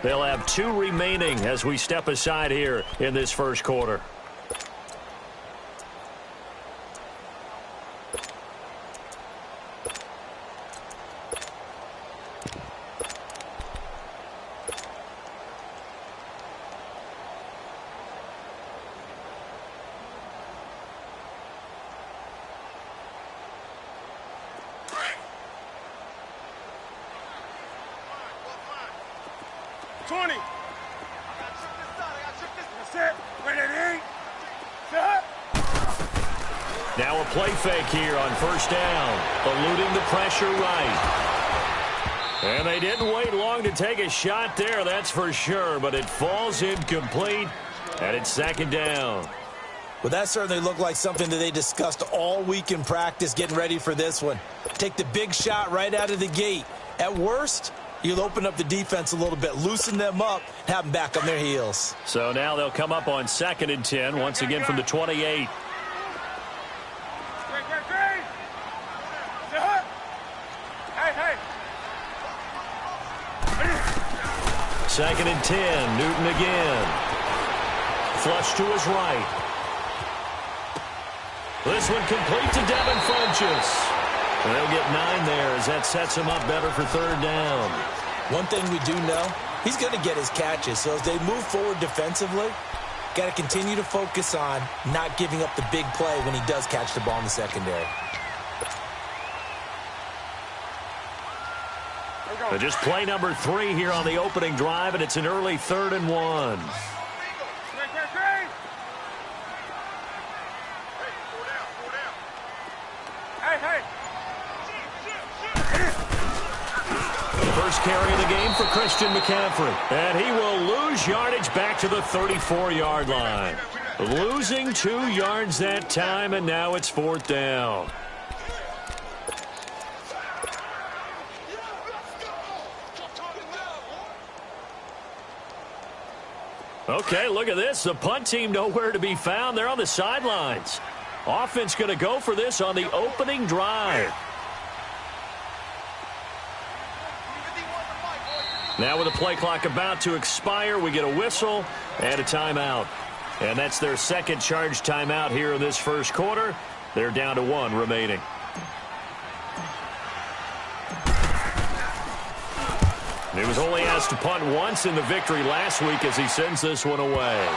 They'll have 2 remaining as we step aside here in this first quarter. Now a play fake here on first down, eluding the pressure right. And they didn't wait long to take a shot there, that's for sure, but it falls incomplete, and it's second down. Well, that certainly looked like something that they discussed all week in practice, getting ready for this one. Take the big shot right out of the gate. At worst, you'll open up the defense a little bit, loosen them up, and have them back on their heels. So now they'll come up on 2nd and 10, once again from the 28. Second and 10, Newton again. Flush to his right. This one complete to Devin Funchess. And they'll get 9 there as that sets him up better for third down. One thing we do know, he's going to get his catches. So as they move forward defensively, got to continue to focus on not giving up the big play when he does catch the ball in the secondary. So just play number 3 here on the opening drive, and it's an early 3rd and 1. First carry of the game for Christian McCaffrey. And he will lose yardage back to the 34-yard line. Losing 2 yards that time, and now it's 4th down. Okay, look at this. The punt team nowhere to be found. They're on the sidelines. Offense going to go for this on the opening drive. Now with the play clock about to expire, we get a whistle and a timeout. And that's their second charge timeout here in this first quarter. They're down to 1 remaining. He was only asked to punt once in the victory last week as he sends this one away.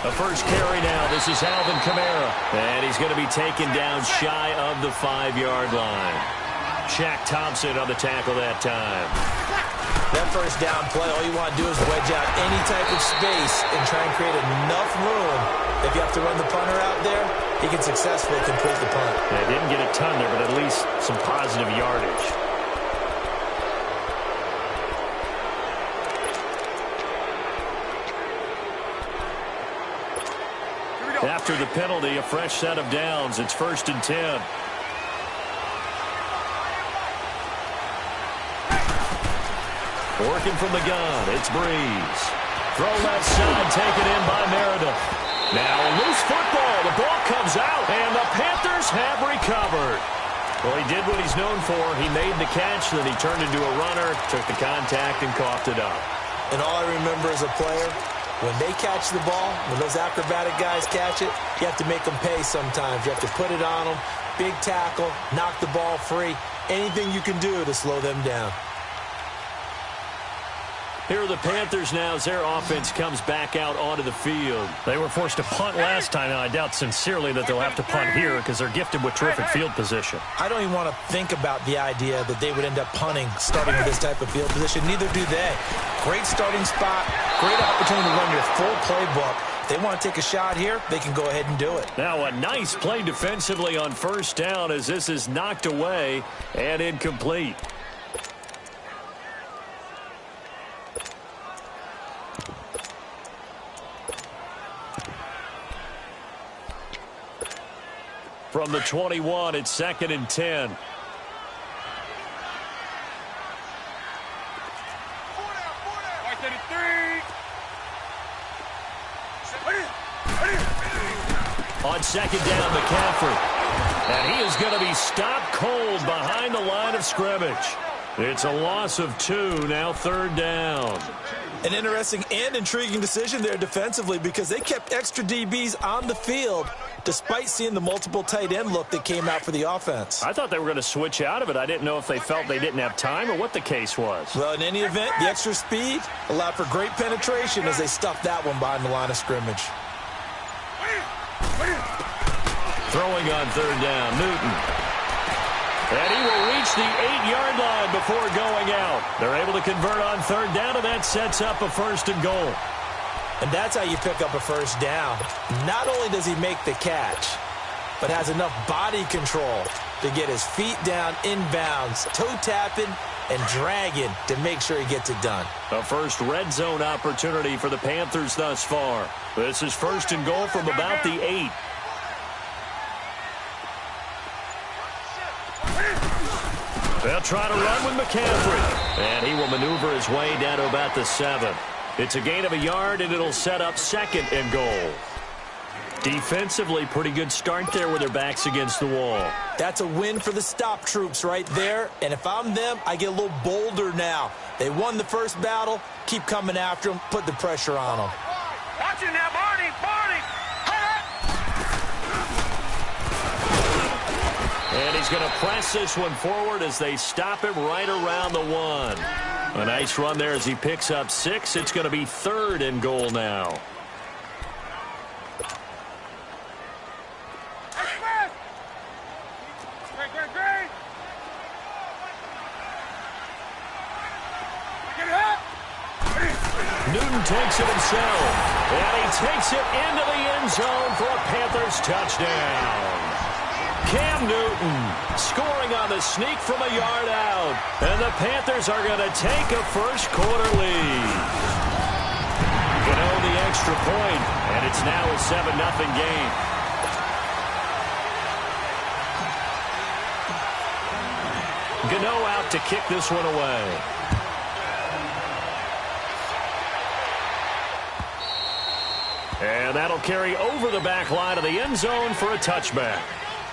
A first carry now. This is Alvin Kamara. And he's going to be taken down shy of the 5-yard line. Shaq Thompson on the tackle that time. That first down play, all you want to do is wedge out any type of space and try and create enough room. If you have to run the punter out there, he can successfully complete the punt. They didn't get a ton there, but at least some positive yardage. After the penalty, a fresh set of downs. It's 1st and 10. Working from the gun, it's Breeze. Throw left side, taken in by Meredith. Now a loose football. The ball comes out, and the Panthers have recovered. Well, he did what he's known for. He made the catch, then he turned into a runner, took the contact, and coughed it up. And all I remember as a player, when they catch the ball, when those acrobatic guys catch it, you have to make them pay sometimes. You have to put it on them, big tackle, knock the ball free, anything you can do to slow them down. Here are the Panthers now as their offense comes back out onto the field. They were forced to punt last time, and I doubt sincerely that they'll have to punt here because they're gifted with terrific field position. I don't even want to think about the idea that they would end up punting starting with this type of field position. Neither do they. Great starting spot, great opportunity to run your full playbook. If they want to take a shot here, they can go ahead and do it. Now a nice play defensively on first down as this is knocked away and incomplete. from the 21. It's 2nd and 10. On 2nd down, McCaffrey. And he is going to be stopped cold behind the line of scrimmage. It's a loss of 2, now 3rd down. An interesting and intriguing decision there defensively because they kept extra DBs on the field despite seeing the multiple tight end look that came out for the offense. I thought they were going to switch out of it. I didn't know if they felt they didn't have time or what the case was. Well, in any event, the extra speed allowed for great penetration as they stuffed that one behind the line of scrimmage. Throwing on 3rd down, Newton. And he will reach the 8-yard line before going out. They're able to convert on 3rd down, and that sets up a 1st and goal. And that's how you pick up a 1st down. Not only does he make the catch, but has enough body control to get his feet down inbounds, toe tapping and dragging to make sure he gets it done. A first red zone opportunity for the Panthers thus far. This is 1st and goal from about the 8. They'll try to run with McCaffrey. And he will maneuver his way down to about the 7. It's a gain of a yard, and it'll set up 2nd and goal. Defensively, pretty good start there with their backs against the wall. That's a win for the stop troops right there. And if I'm them, I get a little bolder now. They won the first battle. Keep coming after them. Put the pressure on them. Watch it now, Barney. And he's going to press this one forward as they stop him right around the 1. A nice run there as he picks up 6. It's going to be 3rd and goal now. Newton takes it himself. And he takes it into the end zone for a Panthers touchdown. Cam Newton scoring on the sneak from a yard out. And the Panthers are going to take a first-quarter lead. Gano the extra point, and it's now a 7-0 game. Gano out to kick this one away. And that'll carry over the back line of the end zone for a touchback.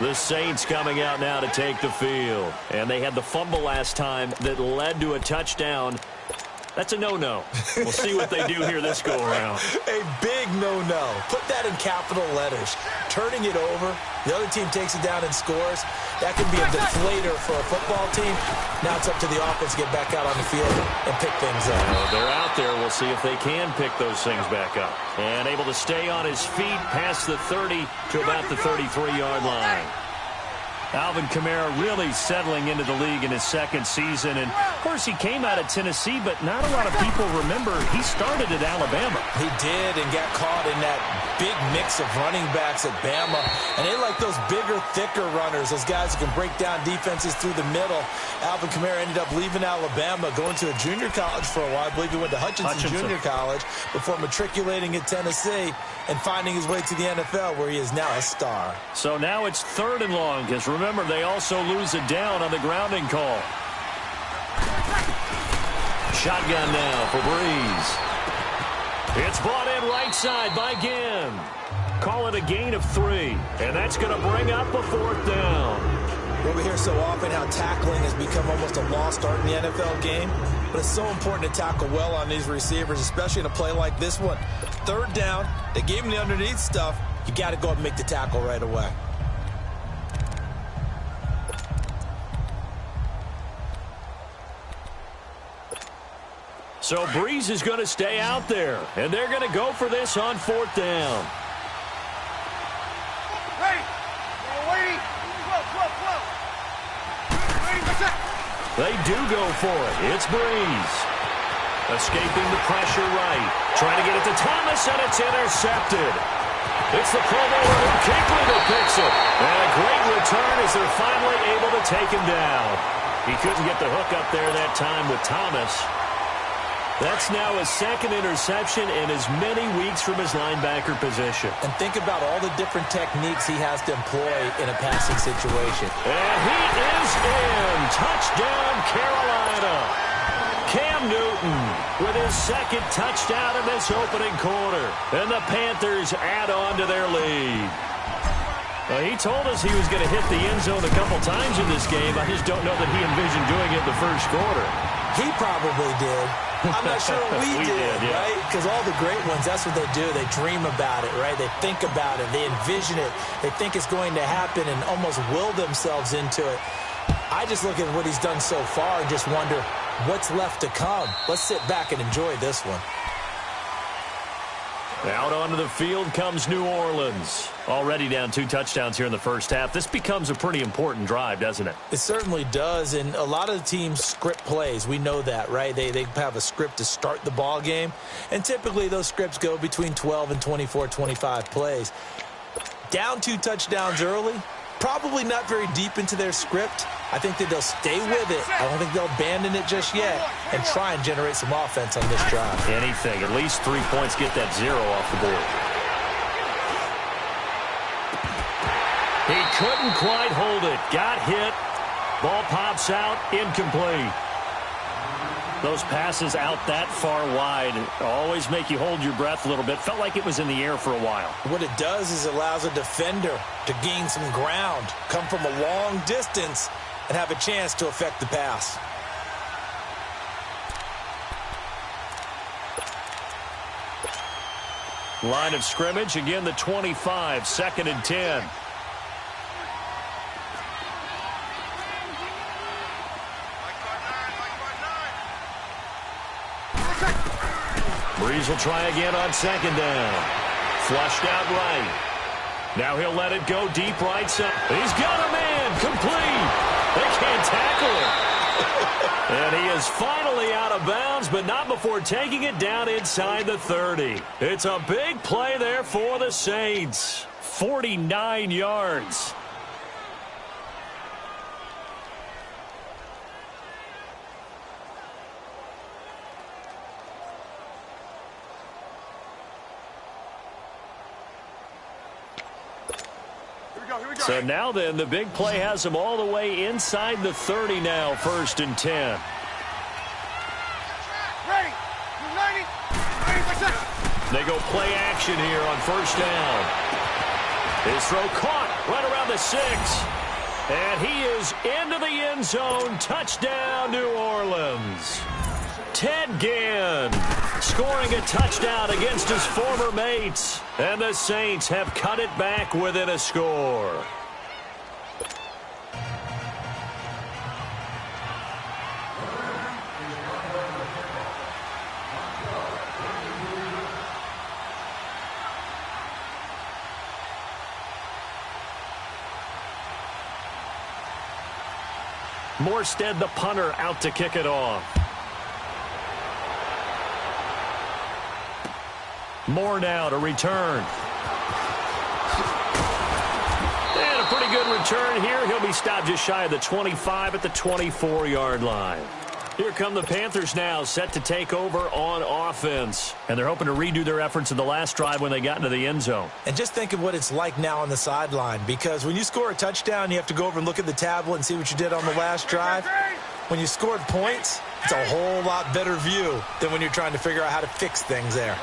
The Saints coming out now to take the field. And they had the fumble last time that led to a touchdown. That's a no-no. We'll see what they do here this go-around. A big no-no. Put that in capital letters. Turning it over, the other team takes it down and scores. That can be a deflator for a football team. Now it's up to the offense to get back out on the field and pick things up. They're out there. We'll see if they can pick those things back up. And able to stay on his feet past the 30 to about the 33-yard line. Alvin Kamara really settling into the league in his 2nd season. And, of course, he came out of Tennessee, but not a lot of people remember he started at Alabama. He did and got caught in that big mix of running backs at Bama. And they like those bigger, thicker runners, those guys who can break down defenses through the middle. Alvin Kamara ended up leaving Alabama, going to a junior college for a while. I believe he went to Hutchinson Junior College before matriculating at Tennessee and finding his way to the NFL, where he is now a star. So now it's 3rd and long, because remember, they also lose it down on the grounding call. Shotgun now for Breeze. It's brought in right side by Ginn. Call it a gain of 3, and that's going to bring up a 4th down. Well, we hear so often how tackling has become almost a lost art in the NFL game, but it's so important to tackle well on these receivers, especially in a play like this one. 3rd down, they gave him the underneath stuff. You got to go and make the tackle right away. So Breeze is going to stay out there, and they're going to go for this on 4th down. They do go for it. It's Breeze. Escaping the pressure right. Trying to get it to Thomas, and it's intercepted. It's the Pro Bowler Kuechly that picks it. And a great return as they're finally able to take him down. He couldn't get the hook up there that time with Thomas. That's now his second interception in as many weeks from his linebacker position. And think about all the different techniques he has to employ in a passing situation. And he is in. Touchdown, Carolina. Cam Newton with his second touchdown in this opening quarter. And the Panthers add on to their lead. He told us he was going to hit the end zone a couple times in this game. I just don't know that he envisioned doing it in the first quarter. He probably did. I'm not sure we did, yeah. right? Because all the great ones, that's what they do. They dream about it, right? They think about it. They envision it. They think it's going to happen and almost will themselves into it. I just look at what he's done so far and just wonder what's left to come. Let's sit back and enjoy this one. Out onto the field comes New Orleans. Already down 2 touchdowns here in the first half. This becomes a pretty important drive, doesn't it? It certainly does, and a lot of the teams script plays. We know that, right? They have a script to start the ball game, and typically those scripts go between 12 and 24, 25 plays. Down 2 touchdowns early, probably not very deep into their script. I think that they'll stay with it. I don't think they'll abandon it just yet and try and generate some offense on this drive. Anything. At least 3 points, get that 0 off the board. He couldn't quite hold it. Got hit. Ball pops out. Incomplete. Those passes out that far wide always make you hold your breath a little bit. Felt like it was in the air for a while. What it does is it allows a defender to gain some ground, come from a long distance, and have a chance to affect the pass. Line of scrimmage, again the 25, 2nd and 10. Breeze will try again on 2nd down. Flushed out right. Now he'll let it go deep right side. He's got a man. Complete. They can't tackle him. And he is finally out of bounds, but not before taking it down inside the 30. It's a big play there for the Saints. 49 yards. So now then, the big play has them all the way inside the 30 now, 1st and 10. They go play action here on 1st down. His throw caught right around the 6. And he is into the end zone. Touchdown, New Orleans. Ted Ginn scoring a touchdown against his former mates. And the Saints have cut it back within a score. Morstead, the punter, out to kick it off. Moore now to return. And a pretty good return here. He'll be stopped just shy of the 25 at the 24-yard line. Here come the Panthers now, set to take over on offense. And they're hoping to redo their efforts in the last drive when they got into the end zone. And just think of what it's like now on the sideline, because when you score a touchdown, you have to go over and look at the tablet and see what you did on the last drive. When you scored points, it's a whole lot better view than when you're trying to figure out how to fix things there.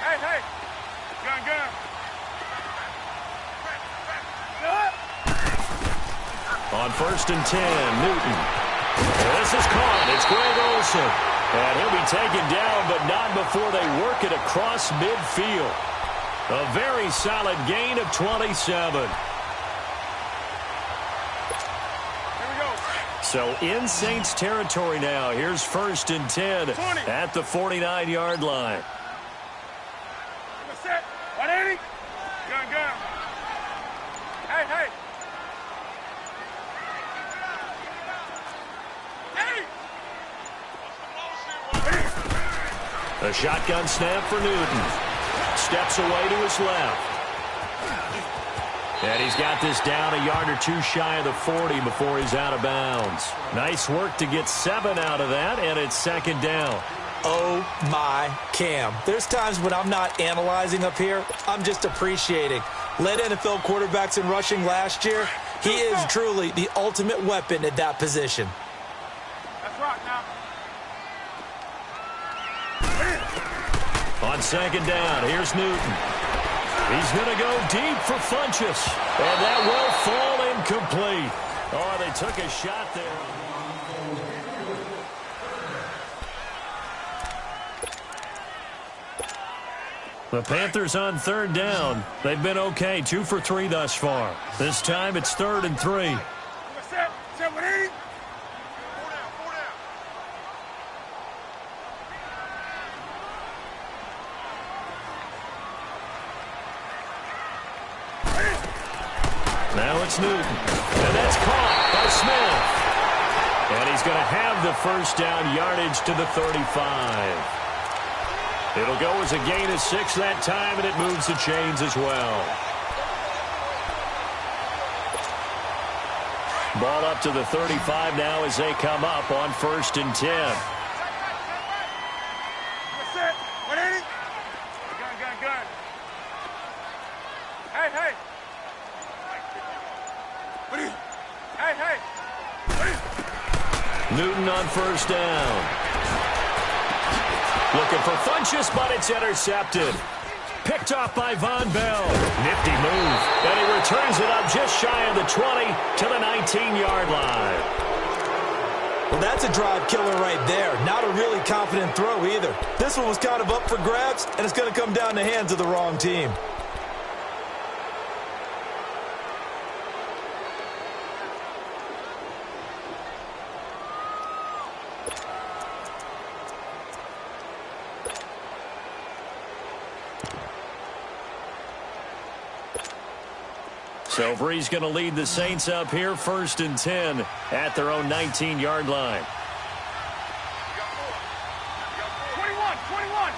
Hey, gun. On 1st and 10, Newton. This is caught. It's Greg Olsen. And he'll be taken down, but not before they work it across midfield. A very solid gain of 27. So in Saints territory now. Here's 1st and 10 at the 49-yard line. Set. 180. Gun. Hey. A shotgun snap for Newton. Steps away to his left. And he's got this down a yard or two shy of the 40 before he's out of bounds. Nice work to get 7 out of that, and it's second down. Oh, my Cam. There's times when I'm not analyzing up here. I'm just appreciating. Led NFL quarterbacks in rushing last year. He is truly the ultimate weapon at that position. That's right now. On second down, here's Newton. He's going to go deep for Funchess. And that will fall incomplete. Oh, they took a shot there. The Panthers on third down. They've been okay, 2 for 3 thus far. This time it's 3rd and 3. Set. Set with E. Now it's Newton. And that's caught by Smith. And he's going to have the first down yardage to the 35. It'll go as a gain of 6 that time, and it moves the chains as well. Ball up to the 35 now as they come up on 1st and 10. Set. 180. Gun. Hey. Hey. Newton on 1st down. Looking for Funchess, but it's intercepted. Picked off by Von Bell. Nifty move. And he returns it up just shy of the 20 to the 19-yard line. Well, that's a drive killer right there. Not a really confident throw either. This one was kind of up for grabs, and it's going to come down the hands of the wrong team. So Bree's going to lead the Saints up here, 1st and 10 at their own 19-yard line. 21.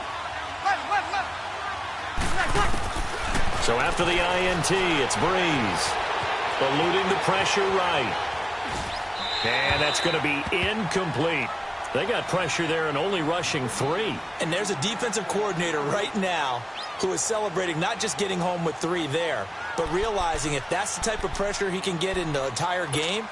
Left. So after the INT, it's Breeze. Eluding the pressure right. And that's going to be incomplete. They got pressure there and only rushing 3. And there's a defensive coordinator right now who is celebrating not just getting home with 3 there, but realizing if that's the type of pressure he can get in the entire game,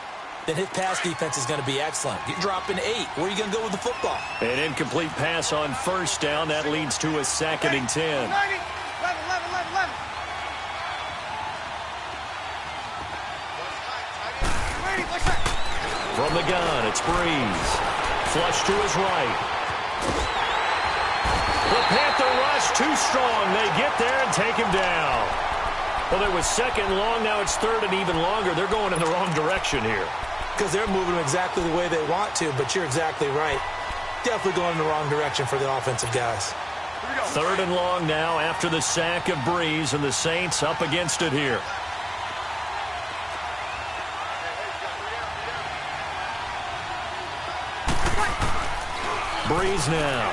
then his pass defense is going to be excellent. You're dropping 8. Where are you going to go with the football? An incomplete pass on 1st down. That leads to a 2nd and 10. 90. 11. From the gun, it's Breeze. Flush to his right. The Panther rush too strong. They get there and take him down. Well, it was 2nd and long. Now it's 3rd and even longer. They're going in the wrong direction here. Because they're moving exactly the way they want to, but you're exactly right. Definitely going in the wrong direction for the offensive guys. 3rd and long now after the sack of Breeze, and the Saints up against it here. Breeze now.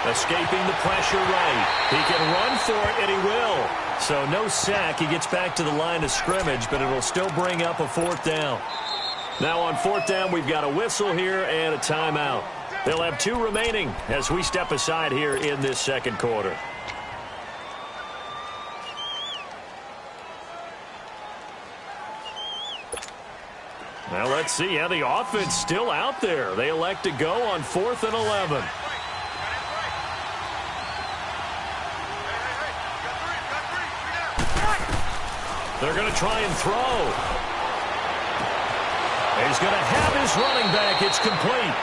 Escaping the pressure right. He can run for it, and he will. So no sack. He gets back to the line of scrimmage, but it'll still bring up a 4th down. Now on 4th down, we've got a whistle here and a timeout. They'll have 2 remaining as we step aside here in this 2nd quarter. Now let's see. Yeah, the offense still out there. They elect to go on 4th and 11. They're going to try and throw. He's going to have his running back. It's complete.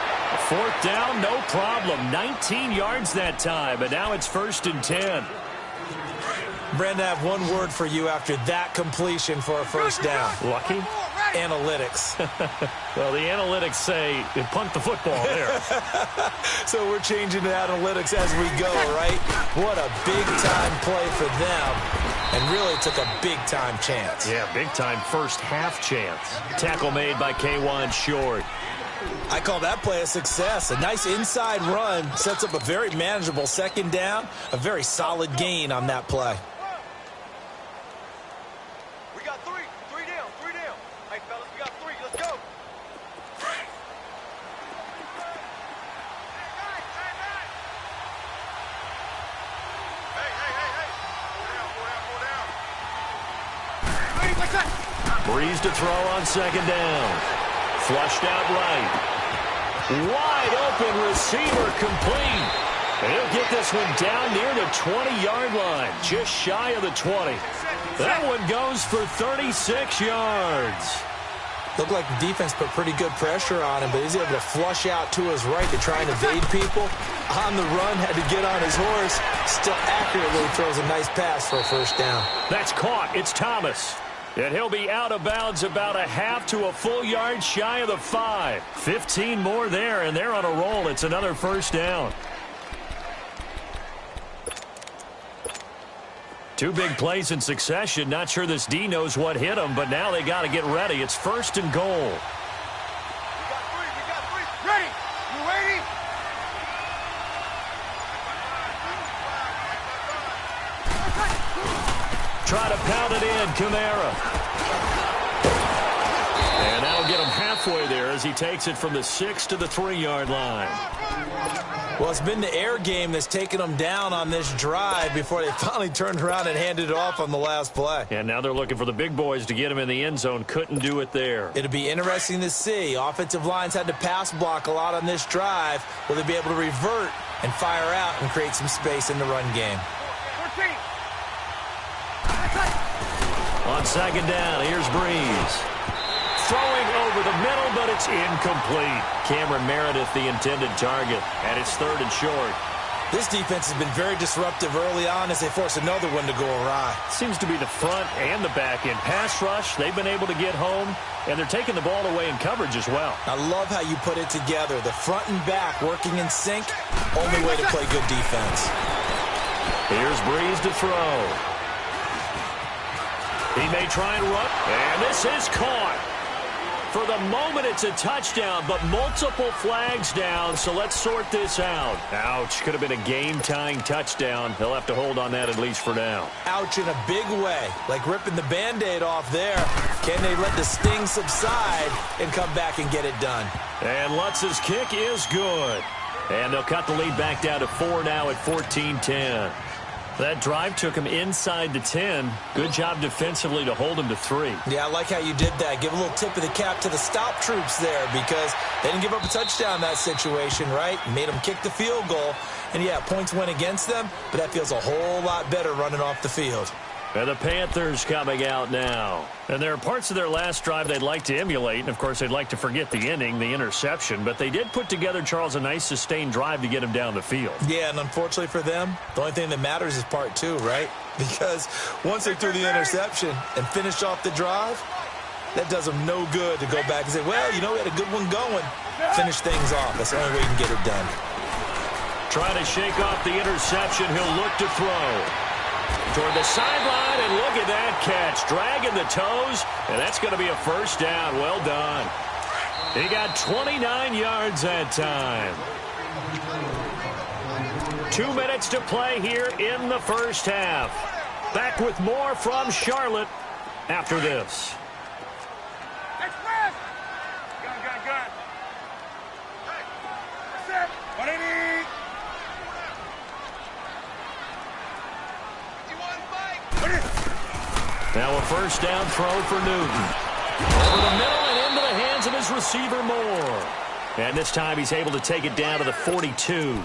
4th down, no problem. 19 yards that time, but now it's 1st and 10. Brandon, I have one word for you after that completion for a 1st down. Lucky? Analytics. Well, the analytics say punt the football there. So we're changing to analytics as we go, right? What a big-time play for them. And really took a big-time chance. Yeah, big-time first half chance. Tackle made by K1 Short. I call that play a success. A nice inside run sets up a very manageable 2nd down. A very solid gain on that play. Breeze to throw on second down. Flushed out right. Wide open receiver complete. And he'll get this one down near the 20-yard line, just shy of the 20. That one goes for 36 yards. Looked like the defense put pretty good pressure on him, but he's able to flush out to his right to try and evade people. On the run, had to get on his horse. Still accurately throws a nice pass for a first down. That's caught. It's Thomas. And he'll be out of bounds about a half to a full yard shy of the 5. 15 more there, and they're on a roll. It's another first down. Two big plays in succession. Not sure this D knows what hit him, but now they got to get ready. It's first and goal. We got three. Ready? You ready? Try to pound it in, Kamara. And that'll get him halfway there as he takes it from the 6 to the 3-yard line. Well, it's been the air game that's taken them down on this drive before they finally turned around and handed it off on the last play. And now they're looking for the big boys to get him in the end zone. Couldn't do it there. It'll be interesting to see. Offensive lines had to pass block a lot on this drive. Will they be able to revert and fire out and create some space in the run game? 14. On second down, here's Breeze. Throwing over the middle, but it's incomplete. Cameron Meredith, the intended target, and it's third and short. This defense has been very disruptive early on as they force another one to go awry. Seems to be the front and the back end. Pass rush, they've been able to get home, and they're taking the ball away in coverage as well. I love how you put it together. The front and back working in sync, only way to play good defense. Here's Breeze to throw. He may try and run, and this is caught. For the moment, it's a touchdown, but multiple flags down, so let's sort this out. Ouch, could have been a game-tying touchdown. He'll have to hold on that at least for now. Ouch in a big way, like ripping the Band-Aid off there. Can they let the sting subside and come back and get it done? And Lutz's kick is good. And they'll cut the lead back down to 4 now at 14-10. That drive took him inside the 10. Good job defensively to hold him to 3. Yeah, I like how you did that. Give a little tip of the cap to the stop troops there because they didn't give up a touchdown in that situation, right? Made them kick the field goal. And, yeah, points went against them, but that feels a whole lot better running off the field. And the Panthers coming out now. And there are parts of their last drive they'd like to emulate. And, of course, they'd like to forget the inning, the interception. But they did put together, Charles, a nice sustained drive to get him down the field. Yeah, and unfortunately for them, the only thing that matters is part 2, right? Because once they threw the interception and finished off the drive, that does them no good to go back and say, well, you know, we had a good one going. Finish things off. That's the only way you can get it done. Trying to shake off the interception. He'll look to throw. Toward the sideline, and look at that catch. Dragging the toes, and that's going to be a first down. Well done. He got 29 yards that time. 2 minutes to play here in the first half. Back with more from Charlotte after this. Express. Gun. Set. 180. Now a first down throw for Newton. Over the middle and into the hands of his receiver Moore. And this time he's able to take it down to the 42.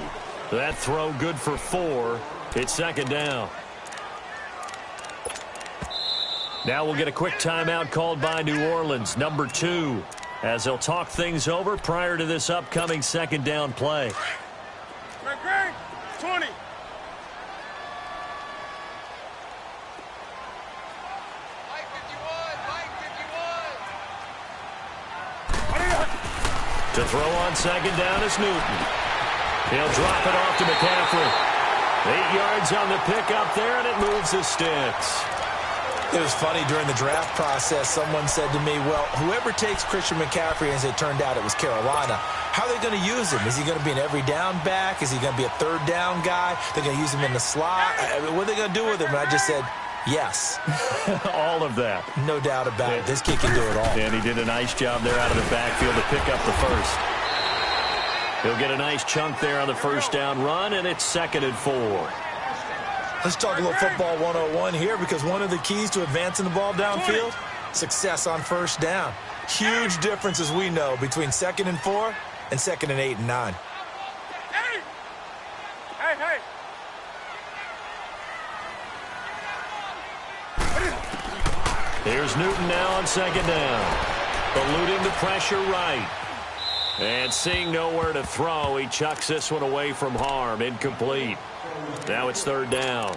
That throw good for 4. It's second down. Now we'll get a quick timeout called by New Orleans, number 2, as they'll talk things over prior to this upcoming second down play. Greg, 20. To throw on second down is Newton. He'll drop it off to McCaffrey. 8 yards on the pickup there, and it moves the sticks. It was funny during the draft process. Someone said to me, well, whoever takes Christian McCaffrey, as it turned out it was Carolina, how are they going to use him? Is he going to be an every down back? Is he going to be a third down guy? They're going to use him in the slot? What are they going to do with him? And I just said, yes. All of that. No doubt about it. This kid can do it all. And he did a nice job there out of the backfield to pick up the first. He'll get a nice chunk there on the first down run, and it's 2nd and 4. Let's talk a little football 101 here, because one of the keys to advancing the ball downfield success on first down. Huge difference, as we know, between 2nd and 4 and 2nd and 8 and 9. Hey! Here's Newton now on 2nd down. Eluding the pressure right. And seeing nowhere to throw, he chucks this one away from harm. Incomplete. Now it's 3rd down.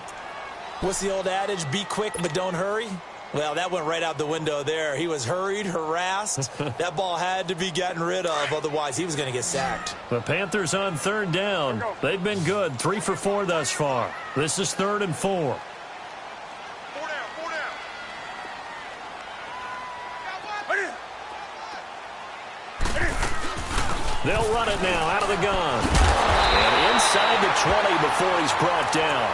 What's the old adage? Be quick, but don't hurry. Well, that went right out the window there. He was hurried, harassed. That ball had to be gotten rid of, otherwise he was going to get sacked. The Panthers on 3rd down. They've been good, 3 for 4 thus far. This is 3rd and 4. They'll run it now out of the gun. And inside the 20 before he's brought down.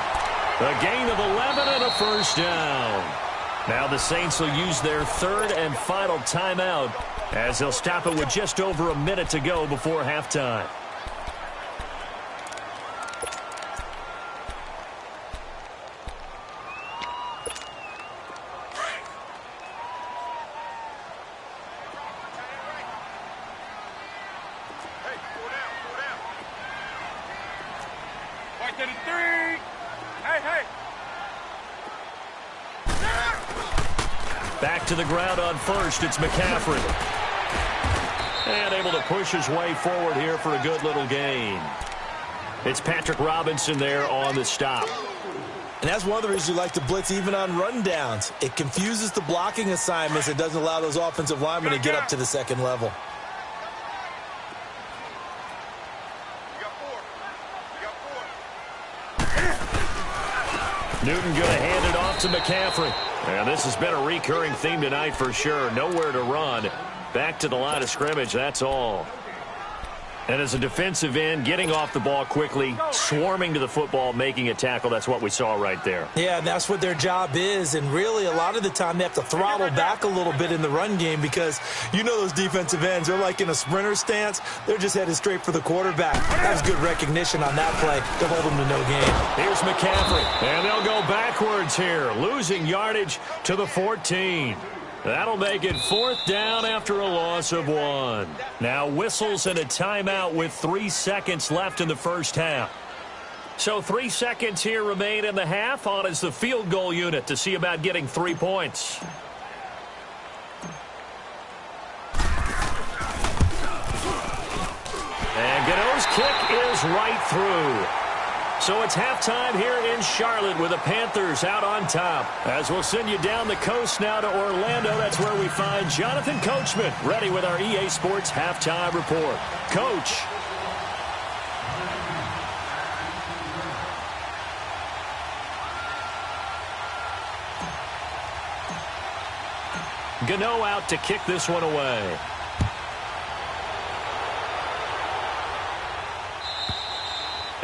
A gain of 11 and a first down. Now the Saints will use their 3rd and final timeout as they'll stop it with just over a minute to go before halftime. Back to the ground on 1st, it's McCaffrey. And able to push his way forward here for a good little gain. It's Patrick Robinson there on the stop. And that's one of the reasons you like to blitz even on rundowns. It confuses the blocking assignments. It doesn't allow those offensive linemen to get up to the 2nd level. Newton going to hand it off to McCaffrey. And this has been a recurring theme tonight for sure. Nowhere to run. Back to the line of scrimmage, that's all. And as a defensive end, getting off the ball quickly, swarming to the football, making a tackle, that's what we saw right there. Yeah, and that's what their job is. And really, a lot of the time, they have to throttle back a little bit in the run game because you know those defensive ends, they're like in a sprinter stance. They're just headed straight for the quarterback. That was good recognition on that play to hold them to no gain. Here's McCaffrey, and they'll go backwards here, losing yardage to the 14. That'll make it 4th down after a loss of 1. Now whistles and a timeout with 3 seconds left in the first half. So 3 seconds here remain in the half. On is the field goal unit to see about getting 3 points. And Gano's kick is right through. So it's halftime here in Charlotte with the Panthers out on top. As we'll send you down the coast now to Orlando, that's where we find Jonathan Coachman ready with our EA Sports Halftime Report. Coach. Gano out to kick this one away.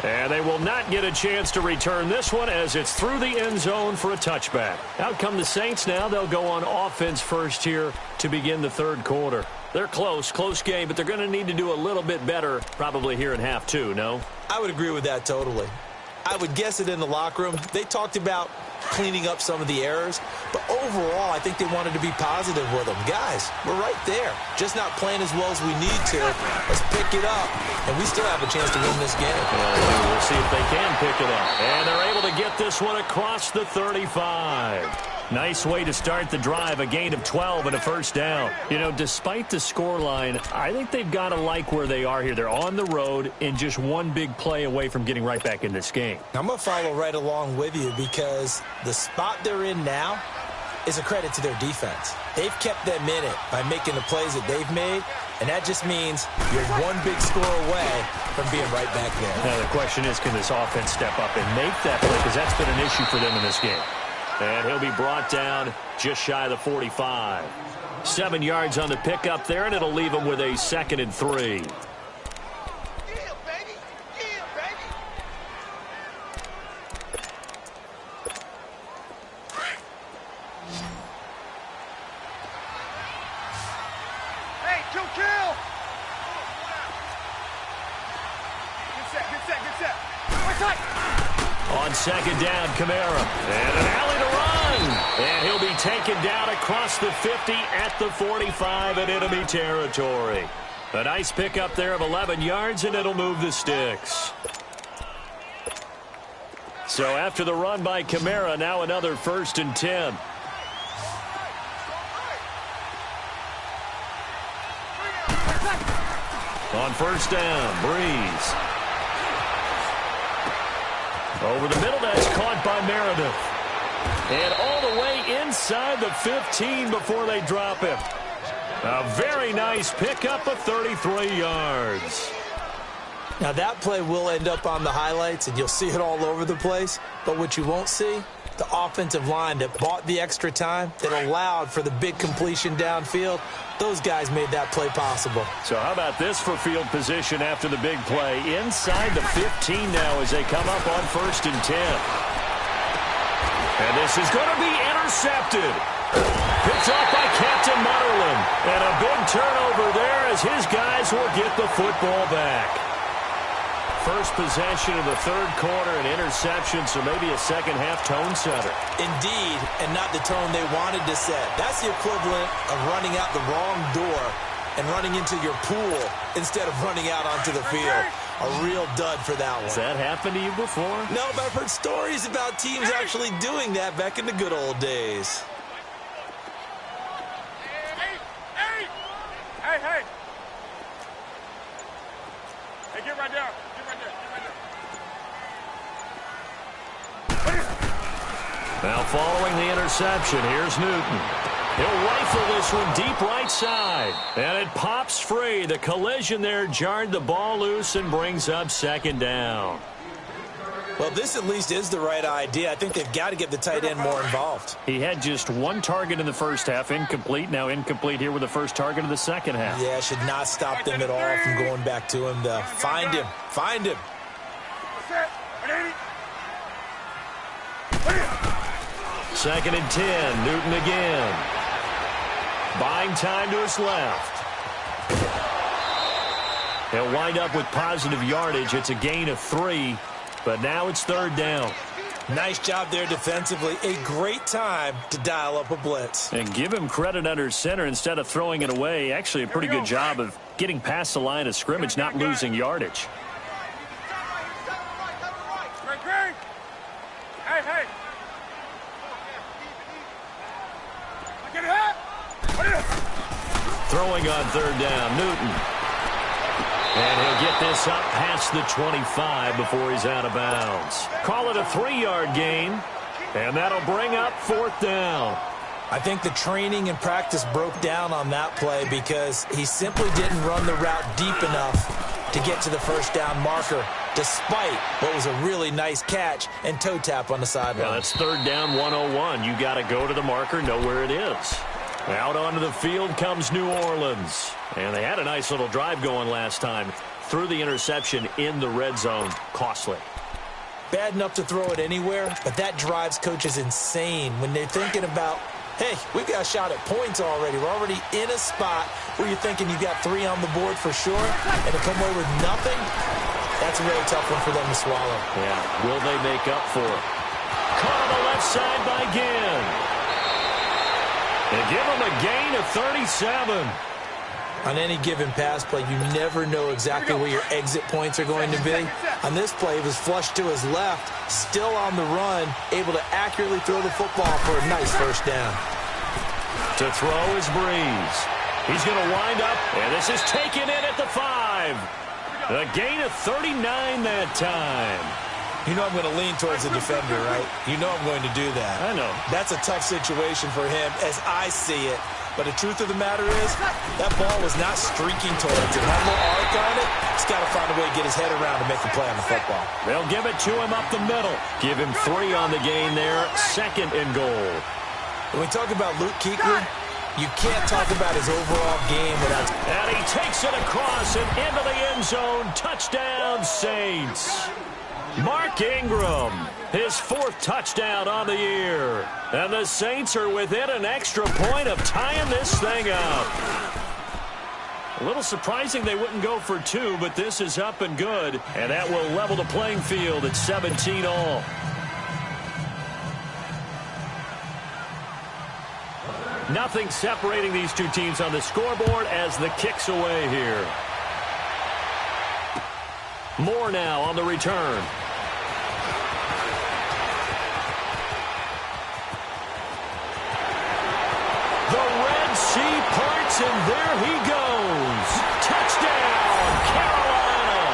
And they will not get a chance to return this one as it's through the end zone for a touchback. Out come the Saints now. They'll go on offense first here to begin the 3rd quarter. They're close game, but they're going to need to do a little bit better probably here in half 2, no? I would agree with that totally. I would guess it in the locker room. They talked about cleaning up some of the errors, but overall, I think they wanted to be positive with them. Guys, we're right there. Just not playing as well as we need to. Let's pick it up, and we still have a chance to win this game. Well, we'll see if they can pick it up. And they're able to get this one across the 35. Nice way to start the drive, a gain of 12 and a first down. You know, despite the scoreline, I think they've got to like where they are here. They're on the road and just one big play away from getting right back in this game. I'm going to follow right along with you because the spot they're in now is a credit to their defense. They've kept them in it by making the plays that they've made, and that just means you're one big score away from being right back there. Now, the question is, can this offense step up and make that play? Because that's been an issue for them in this game. And he'll be brought down just shy of the 45. 7 yards on the pickup there, and it'll leave him with a 2nd and 3. Hey, kill! Get set. On 2nd down, Kamara. And an alley to run. Newton. And he'll be taken down across the 50 at the 45 in enemy territory. A nice pickup there of 11 yards, and it'll move the sticks. So after the run by Kamara, now another 1st and 10. On 1st down, Breeze. Over the middle, that's caught by Meredith. And all the way inside the 15 before they drop him. A very nice pickup of 33 yards. Now, that play will end up on the highlights, and you'll see it all over the place. But what you won't see, the offensive line that bought the extra time, that allowed for the big completion downfield, those guys made that play possible. So how about this for field position after the big play? Inside the 15 now as they come up on 1st and 10. And this is going to be intercepted. Picked off by Captain Mutterland. And a big turnover there as his guys will get the football back. First possession of the 3rd quarter, an interception, so maybe a second-half tone setter. Indeed, and not the tone they wanted to set. That's the equivalent of running out the wrong door and running into your pool instead of running out onto the field. A real dud for that one. Has that happened to you before? No, but I've heard stories about teams actually doing that back in the good old days. Hey, get right there. Now following the interception, here's Newton. He'll rifle this one deep right side. And it pops free. The collision there jarred the ball loose and brings up 2nd down. Well, this at least is the right idea. I think they've got to get the tight end more involved. He had just 1 target in the first half, incomplete. Now incomplete here with the first target of the second half. Yeah, should not stop them at all from going back to him, though. Find him. Find him. 2nd and 10. Newton again. Buying time to his left. He'll wind up with positive yardage. It's a gain of 3, but now it's 3rd down. Nice job there defensively. A great time to dial up a blitz. And give him credit under center instead of throwing it away. Actually, a pretty good job of getting past the line of scrimmage, not losing yardage. Hey. Throwing on 3rd down, Newton. And he'll get this up past the 25 before he's out of bounds. Call it a 3-yard gain, and that'll bring up 4th down. I think the training and practice broke down on that play because he simply didn't run the route deep enough to get to the 1st down marker, despite what was a really nice catch and toe tap on the sideline. Well, that's 3rd down 101. You got to go to the marker, know where it is. Out onto the field comes New Orleans. And they had a nice little drive going last time. Threw the interception in the red zone. Costly. Bad enough to throw it anywhere, but that drives coaches insane when they're thinking about, hey, we've got a shot at points already. We're already in a spot where you're thinking you've got 3 on the board for sure, and to come away with nothing, that's a really tough one for them to swallow. Yeah, will they make up for it? Caught on the left side by Ginn. They give him a gain of 37. On any given pass play, you never know exactly where your exit points are going to be. On this play, it was flushed to his left, still on the run, able to accurately throw the football for a nice 1st down. To throw is Breeze. He's going to wind up, and this is taken in at the 5. A gain of 39 that time. You know I'm going to lean towards the defender, right? You know I'm going to do that. I know. That's a tough situation for him as I see it. But the truth of the matter is, that ball was not streaking towards him. Had a little arc on it. He's got to find a way to get his head around to make a play on the football. They'll give it to him up the middle. Give him 3 on the gain there. 2nd and goal. When we talk about Luke Kuechly, you can't talk about his overall game without... And he takes it across and into the end zone. Touchdown, Saints. Mark Ingram, his 4th touchdown on the year. And the Saints are within an extra point of tying this thing up. A little surprising they wouldn't go for 2, but this is up and good. And that will level the playing field at 17 all. Nothing separating these two teams on the scoreboard as the kick's away here. Moore now on the return. The Red Sea parts, and there he goes. Touchdown, Carolina.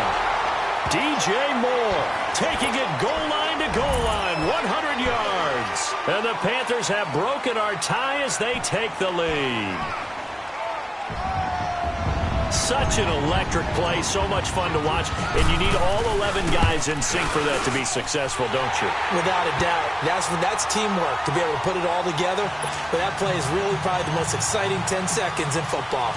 DJ Moore taking it goal line to goal line, 100 yards. And the Panthers have broken our tie as they take the lead. Such an electric play, so much fun to watch, and you need all 11 guys in sync for that to be successful, don't you? Without a doubt. That's teamwork, to be able to put it all together. But that play is really probably the most exciting 10 seconds in football.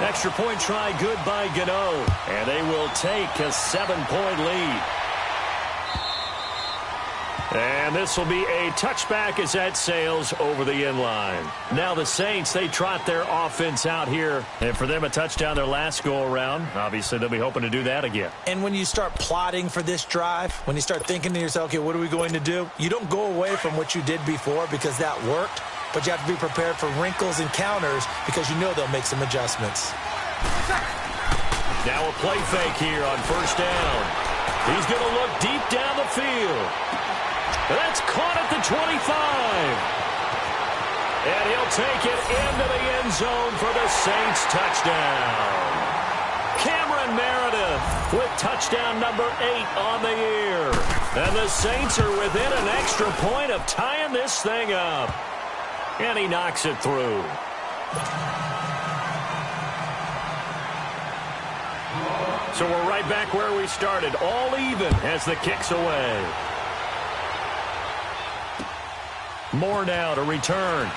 Extra point try good by Gano, and they will take a 7-point lead. And this will be a touchback as that sails over the end line. Now the Saints, they trot their offense out here. And for them, a touchdown their last go-around. Obviously, they'll be hoping to do that again. And when you start plotting for this drive, when you start thinking to yourself, okay, what are we going to do? You don't go away from what you did before because that worked. But you have to be prepared for wrinkles and counters because you know they'll make some adjustments. Now a play fake here on first down. He's going to look deep down the field. That's caught at the 25. And he'll take it into the end zone for the Saints touchdown. Cameron Meredith with touchdown number 8 on the year. And the Saints are within an extra point of tying this thing up. And he knocks it through. So we're right back where we started, all even as the kick's away. Moore now to return.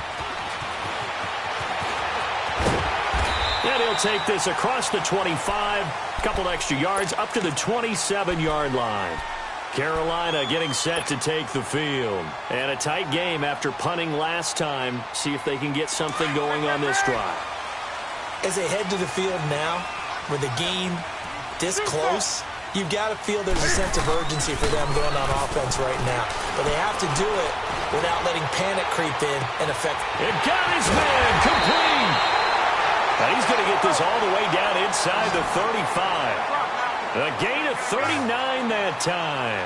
And he'll take this across the 25, a couple extra yards up to the 27-yard line. Carolina getting set to take the field. And a tight game after punting last time. See if they can get something going on this drive. As they head to the field now, with the game this close, you've got to feel there's a sense of urgency for them going on offense right now. But they have to do it without letting panic creep in and affect. It got his man complete. Now he's going to get this all the way down inside the 35. A gain of 39 that time.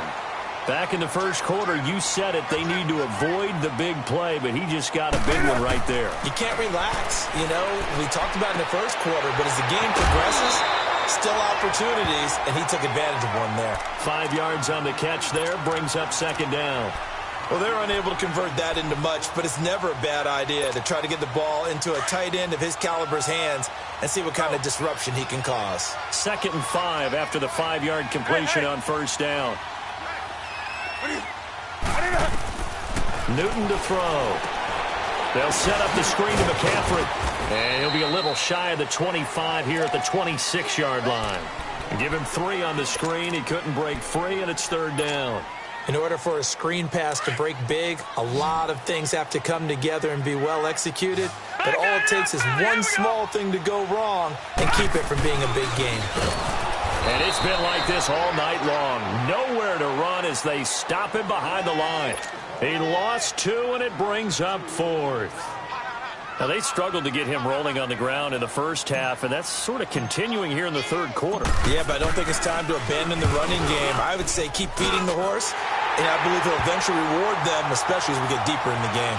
Back in the first quarter, you said it, they need to avoid the big play, but he just got a big one right there. You can't relax. You know, we talked about in the first quarter, but as the game progresses, still opportunities, and he took advantage of one there. 5 yards on the catch there, brings up second down. Well, they're unable to convert that into much, but it's never a bad idea to try to get the ball into a tight end of his caliber's hands and see what kind of disruption he can cause. 2nd and 5 after the 5-yard completion on first down. Newton to throw. They'll set up the screen to McCaffrey. And he'll be a little shy of the 25 here at the 26-yard line. Give him 3 on the screen. He couldn't break free, and it's 3rd down. In order for a screen pass to break big, a lot of things have to come together and be well executed. But all it takes is one small thing to go wrong and keep it from being a big game. And it's been like this all night long. Nowhere to run as they stop him behind the line. He lost 2, and it brings up 4th. Now, they struggled to get him rolling on the ground in the first half, and that's sort of continuing here in the third quarter. Yeah, but I don't think it's time to abandon the running game. I would say keep feeding the horse, and I believe he'll eventually reward them, especially as we get deeper in the game.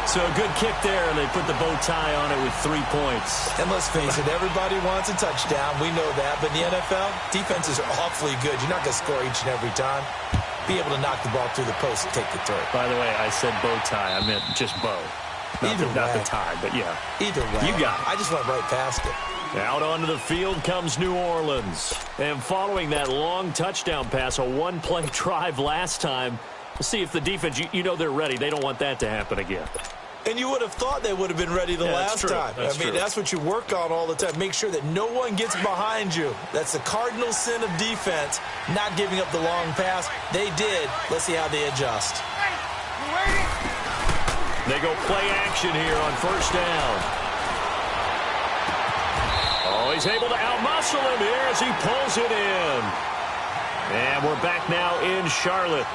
So a good kick there, and they put the bow tie on it with 3 points. And let's face it, everybody wants a touchdown. We know that. But in the NFL, defenses are awfully good. You're not going to score each and every time. Be able to knock the ball through the post and take the throw. By the way, I said bow tie. I meant just bow. Not the tie, but yeah. Either way. You got it. I just went right past it. Out onto the field comes New Orleans. And following that long touchdown pass, a one-play drive last time, we'll see if the defense, you know they're ready. They don't want that to happen again. And you would have thought they would have been ready the last time. That's what you work on all the time. Make sure that no one gets behind you. That's the cardinal sin of defense, not giving up the long pass. They did. Let's see how they adjust. They go play action here on first down. Oh, he's able to outmuscle him here as he pulls it in. And we're back now in Charlotte.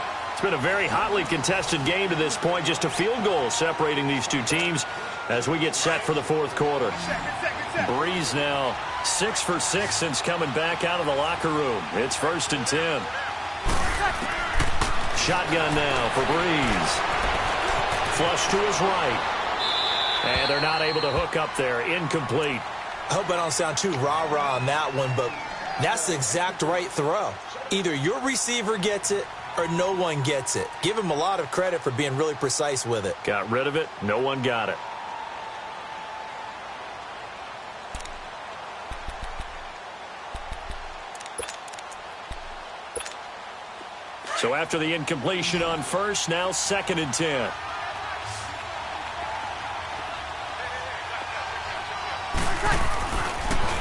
It's been a very hotly contested game to this point. Just a field goal separating these two teams as we get set for the fourth quarter. Breeze now 6 for 6 since coming back out of the locker room. It's 1st and 10. Shotgun now for Breeze. Flush to his right. And they're not able to hook up there. Incomplete. I hope I don't sound too rah-rah on that one, but that's the exact right throw. Either your receiver gets it or no one gets it. Give him a lot of credit for being really precise with it. Got rid of it. No one got it. So after the incompletion on first, now 2nd and 10.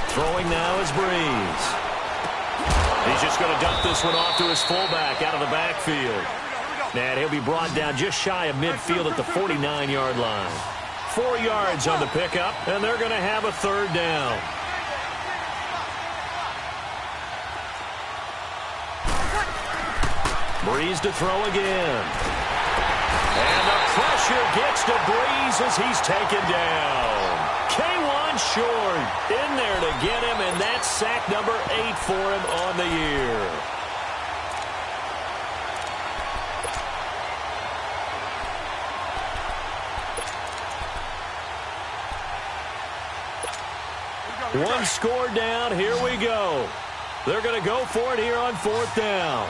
Throwing now is Breeze. He's just going to dump this one off to his fullback out of the backfield. And he'll be brought down just shy of midfield at the 49-yard line. 4 yards on the pickup, and they're going to have a 3rd down. Breeze to throw again. And the pressure gets to Breeze as he's taken down. K1 short in there to get him, and that's sack number 8 for him on the year. One score down. Here we go. They're going to go for it here on 4th down.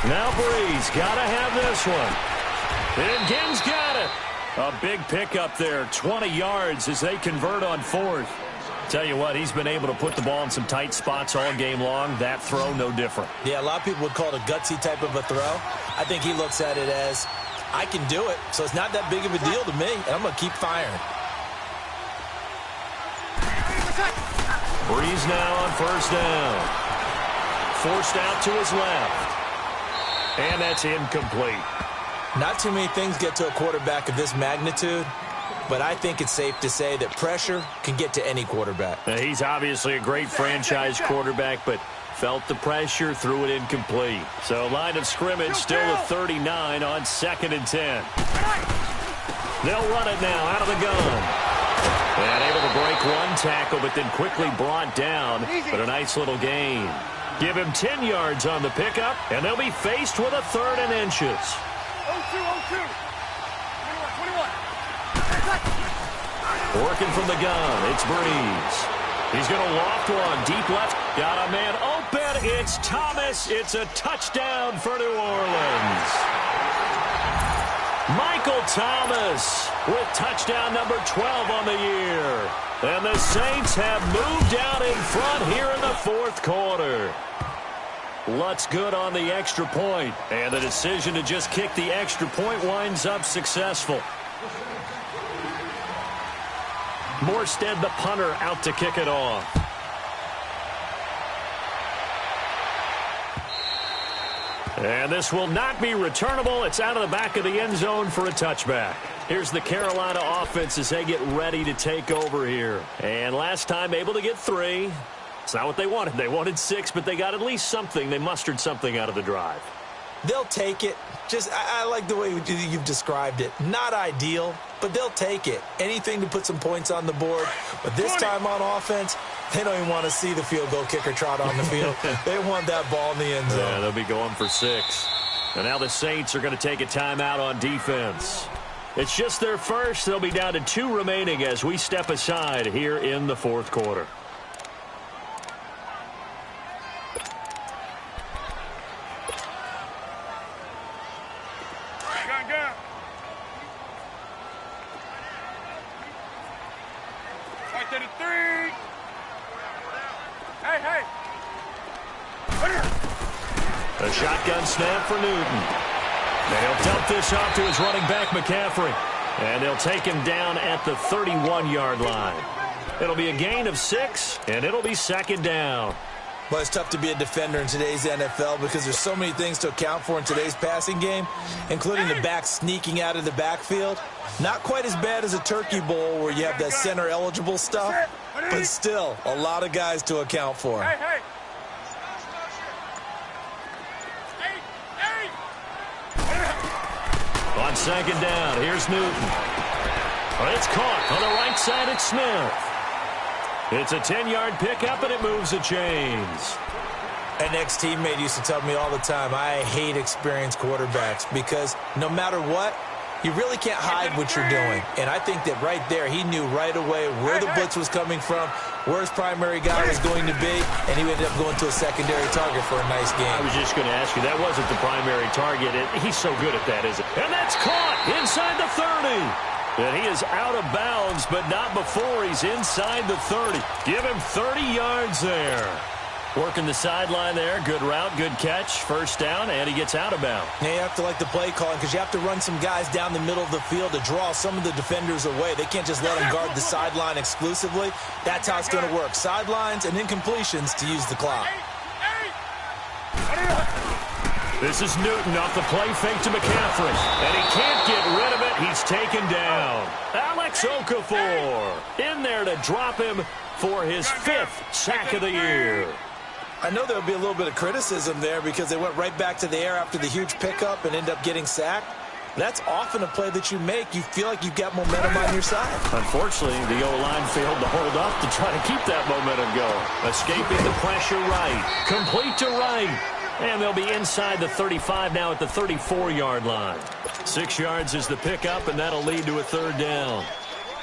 Now Breeze got to have this one. And Ginn's got it. A big pickup there, 20 yards as they convert on 4th. Tell you what, he's been able to put the ball in some tight spots all game long. That throw, no different. Yeah, a lot of people would call it a gutsy type of a throw. I think he looks at it as, I can do it, so it's not that big of a deal to me, and I'm going to keep firing. Breeze now on 1st down. Forced out to his left. And that's incomplete. Not too many things get to a quarterback of this magnitude, but I think it's safe to say that pressure can get to any quarterback. Now, he's obviously a great franchise quarterback, but felt the pressure, threw it incomplete. So line of scrimmage still at 39 on 2nd and 10. They'll run it now out of the gun. And able to break one tackle, but then quickly brought down. But a nice little gain. Give him 10 yards on the pickup, and they'll be faced with a 3rd and inches. 0-2. 21. Working from the gun, it's Breeze. He's going to loft one, deep left. Got a man open. It's Thomas. It's a touchdown for New Orleans. Michael Thomas with touchdown number 12 on the year. And the Saints have moved out in front here in the 4th quarter. Lutz good on the extra point. And the decision to just kick the extra point winds up successful. Morstead, the punter, out to kick it off. And this will not be returnable. It's out of the back of the end zone for a touchback. Here's the Carolina offense as they get ready to take over here. And last time able to get 3. It's not what they wanted. They wanted 6, but they got at least something. They mustered something out of the drive. They'll take it. I like the way you've described it. Not ideal, but they'll take it. Anything to put some points on the board. But this time on offense, they don't even want to see the field goal kicker trot on the field. They want that ball in the end zone. Yeah, they'll be going for 6. And now the Saints are going to take a timeout on defense. It's just their first. They'll be down to 2 remaining as we step aside here in the 4th quarter. Gun. Right there to 3. Hey. A shotgun snap for Newton. And he'll dump this off to his running back, McCaffrey. And they'll take him down at the 31-yard line. It'll be a gain of 6, and it'll be 2nd down. Well, it's tough to be a defender in today's NFL because there's so many things to account for in today's passing game, including the back sneaking out of the backfield. Not quite as bad as a turkey bowl where you have that center-eligible stuff, but still a lot of guys to account for. On second down, here's Newton. It's caught on the right side at Smith. It's a 10-yard pickup, and it moves the chains. An ex-teammate used to tell me all the time, I hate experienced quarterbacks because no matter what, you really can't hide what you're doing. And I think that right there, he knew right away where the blitz was coming from, where his primary guy was going to be, and he ended up going to a secondary target for a nice game. I was just going to ask you, that wasn't the primary target. He's so good at that, isn't it? And that's caught inside the 30. And he is out of bounds, but not before he's inside the 30. Give him 30 yards there. Working the sideline there. Good route, good catch. First down, and he gets out of bounds. Now you have to like the play calling because you have to run some guys down the middle of the field to draw some of the defenders away. They can't just let them guard the sideline exclusively. That's how it's going to work. Sidelines and incompletions to use the clock. This is Newton off the play fake to McCaffrey. And he can't get rid of it. He's taken down. Alex Okafor in there to drop him for his 5th sack of the year. I know there'll be a little bit of criticism there because they went right back to the air after the huge pickup and end up getting sacked. That's often a play that you make. You feel like you've got momentum on your side. Unfortunately, the O-line failed to hold up to try to keep that momentum going. Escaping the pressure right. Complete to right. And they'll be inside the 35 now at the 34-yard line. 6 yards is the pickup, and that'll lead to a 3rd down.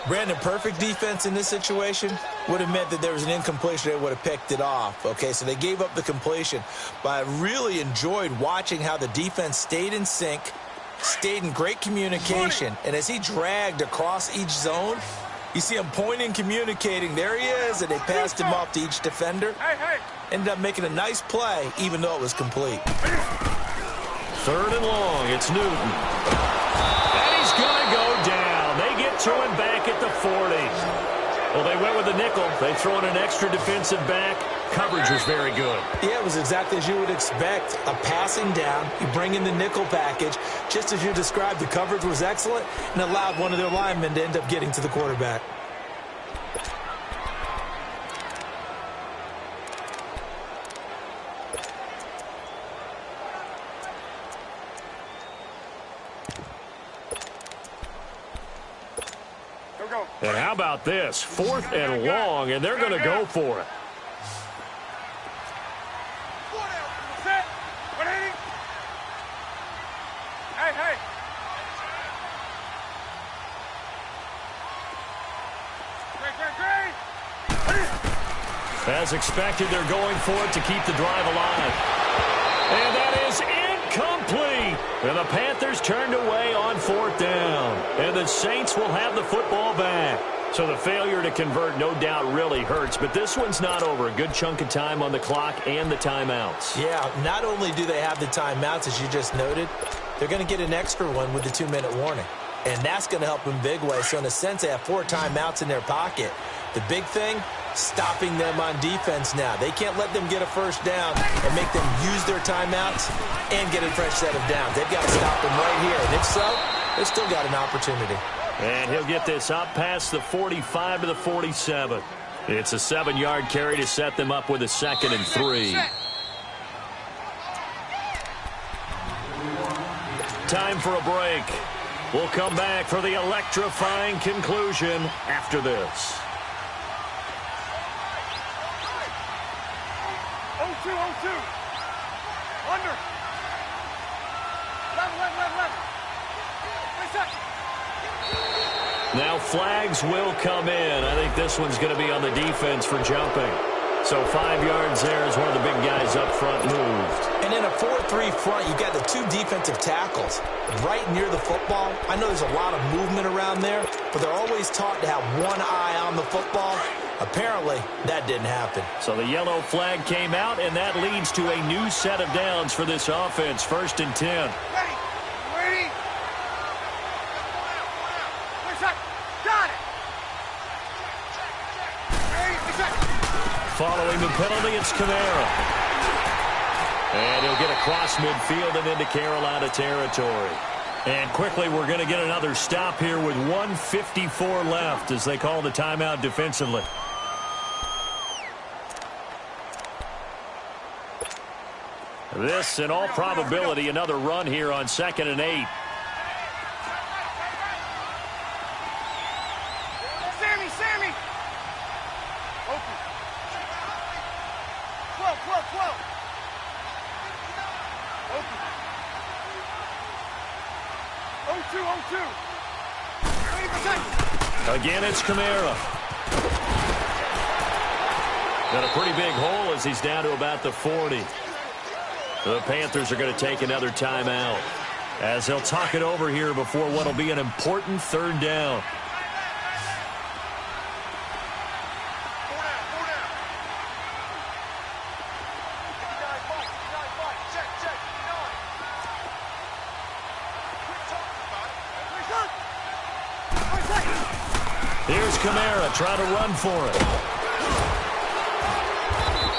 Brandon, perfect defense in this situation would have meant that there was an incompletion. They would have picked it off. Okay, so they gave up the completion. But I really enjoyed watching how the defense stayed in sync, stayed in great communication. And as he dragged across each zone, you see him pointing, communicating. There he is, and they passed him off to each defender. Ended up making a nice play, even though it was complete. 3rd and long. It's Newton. And he's going to go down. They get to him back at the 40. Well, they went with a nickel. They throw in an extra defensive back. Coverage was very good. Yeah, it was exactly as you would expect. A passing down. You bring in the nickel package. Just as you described, the coverage was excellent and allowed one of their linemen to end up getting to the quarterback. And how about this? 4th and long, and they're going to go for it. As expected, they're going for it to keep the drive alive. And that is incomplete. And the Panthers turned away on 4th down. And the Saints will have the football back. So the failure to convert no doubt really hurts. But this one's not over. A good chunk of time on the clock and the timeouts. Yeah, not only do they have the timeouts, as you just noted, they're going to get an extra one with the 2-minute warning. And that's going to help them big way. So in a sense, they have 4 timeouts in their pocket. The big thing, stopping them on defense now. They can't let them get a first down and make them use their timeouts and get a fresh set of downs. They've got to stop them right here. And if so, they've still got an opportunity. And he'll get this up past the 45 to the 47. It's a 7-yard carry to set them up with a 2nd and 3. Time for a break. We'll come back for the electrifying conclusion after this. 0-2, 0-2. Under. Left. 3 seconds. Now flags will come in. I think this one's going to be on the defense for jumping. So 5 yards there as one of the big guys up front moved. And in a 4-3 front, you've got the 2 defensive tackles right near the football. I know there's a lot of movement around there, but they're always taught to have one eye on the football. Apparently, that didn't happen. So the yellow flag came out, and that leads to a new set of downs for this offense. 1st and 10. Ready. 3 seconds. Got it. Ready. 3 seconds. Following the penalty, it's Kamara. And he'll get across midfield and into Carolina territory. And quickly, we're going to get another stop here with 1:54 left as they call the timeout defensively. This, in all probability, another run here on 2nd and 8. Sammy! Open. 12. Open. 0-2. Again, it's Kamara. Got a pretty big hole as he's down to about the 40. The Panthers are going to take another timeout as they'll talk it over here before what will be an important 3rd down. Here's Kamara trying to run for it.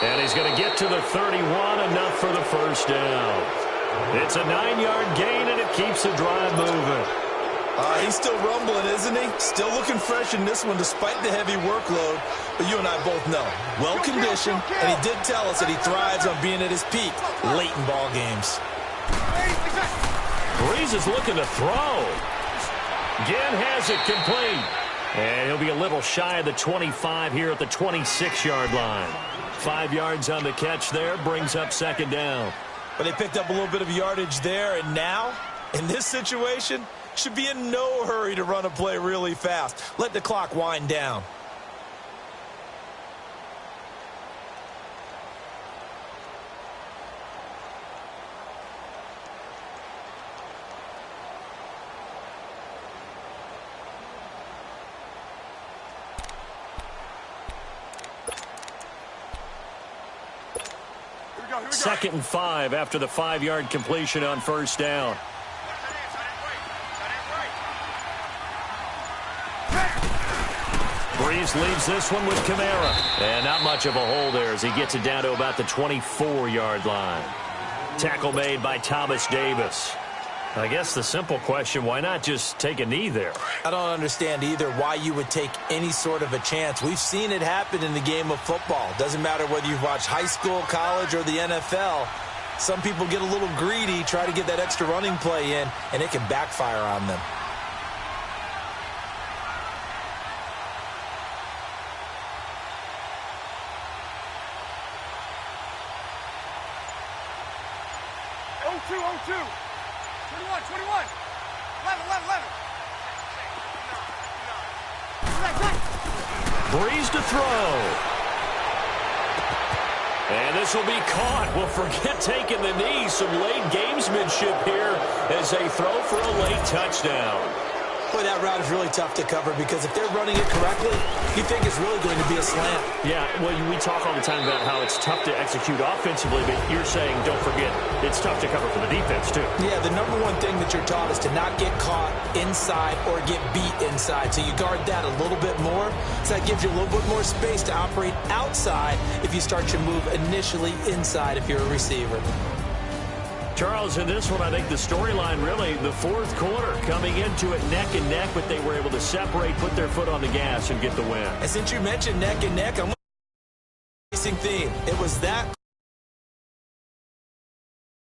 And he's going to get to the 31, enough for the 1st down. It's a 9-yard gain, and it keeps the drive moving. He's still rumbling, isn't he? Still looking fresh in this one despite the heavy workload. But you and I both know, well-conditioned, and he did tell us that he thrives on being at his peak late in ball games. Breeze is looking to throw. Again has it complete. And he'll be a little shy of the 25 here at the 26-yard line. 5 yards on the catch there, brings up 2nd down. But they picked up a little bit of yardage there, and now, in this situation, should be in no hurry to run a play really fast. Let the clock wind down. Second and 5 after the 5-yard completion on 1st down. Breeze leaves this one with Kamara. And not much of a hole there as he gets it down to about the 24-yard line. Tackle made by Thomas Davis. I guess the simple question, why not just take a knee there? I don't understand either why you would take any sort of a chance. We've seen it happen in the game of football. Doesn't matter whether you've watched high school, college, or the NFL. Some people get a little greedy, try to get that extra running play in, and it can backfire on them. Oh, 21. 11. Breeze to throw. And this will be caught. Well, forget taking the knee. Some late gamesmanship here as they throw for a late touchdown. Boy, that route is really tough to cover because if they're running it correctly, you think it's really going to be a slant. Yeah, well, we talk all the time about how it's tough to execute offensively, but you're saying, don't forget, it's tough to cover for the defense, too. Yeah, the number one thing that you're taught is to not get caught inside or get beat inside. So you guard that a little bit more. So that gives you a little bit more space to operate outside if you start your move initially inside if you're a receiver. Charles, in this one, I think the storyline really, the 4th quarter, coming into it neck and neck, but they were able to separate, put their foot on the gas, and get the win. And since you mentioned neck and neck, I'm racing theme. It was that